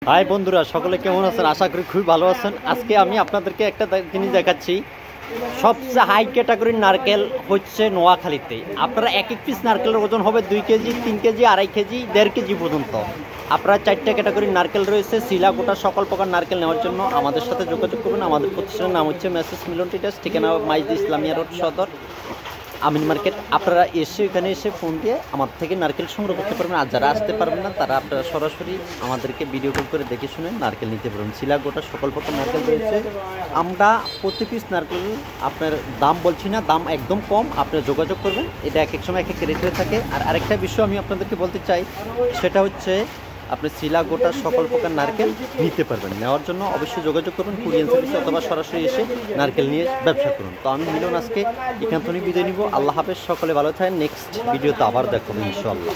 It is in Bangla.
হাই বন্ধুরা, সকলে কেমন আছেন? আশা করি খুবই ভালো আছেন। আজকে আমি আপনাদেরকে একটা জিনিস দেখাচ্ছি। সবচেয়ে হাই ক্যাটাগরির নারকেল হচ্ছে নোয়াখালীতে। আপনারা এক এক পিস নারকেলের ওজন হবে 2 কেজি, 3 কেজি, 2.5 কেজি, 1.5 কেজি পর্যন্ত। আপনারা 4টা ক্যাটাগরির নারকেল রয়েছে। শিলাগোটা সকল প্রকার নারকেল নেওয়ার জন্য আমাদের সাথে যোগাযোগ করবেন। আমাদের প্রতিষ্ঠানের নাম হচ্ছে মেসেজ মিলন ট্রেডার্স, ঠিকানা মাইজদি ইসলামিয়া রোড, সদর, আমিন মার্কেট। আপনারা এখানে এসে ফোন দিয়ে আমার থেকে নারকেল সংগ্রহ করতে পারবেন। আর যারা আসতে পারবেন না তারা আপনারা সরাসরি আমাদেরকে ভিডিও কল করে দেখে শুনে নারকেল নিতে পারবেন। শিলাগোটা সকল প্রকার নারকেল রয়েছে। আমরা প্রতি পিস নারকেল আপনার দাম বলছি না, দাম একদম কম। আপনারা যোগাযোগ করবেন, এটা এক এক সময় এক এক রেট হয়ে থাকে। আর আরেকটা বিষয় আমি আপনাদেরকে বলতে চাই, সেটা হচ্ছে আপনি শিলাগোটার সকল প্রকার নারকেল নিতে পারবেন। নেওয়ার জন্য অবশ্যই যোগাযোগ করুন কুরিয়ার সার্ভিসে, অথবা সরাসরি এসে নারকেল নিয়ে ব্যবসা করুন। তো আমি মিলন আজকে এখান থেকে বিদায় নিব। আল্লাহ হাফেজ, সকলে ভালো থাকেন। নেক্সট ভিডিওতে আবার দেখাবো ইনশাআল্লাহ।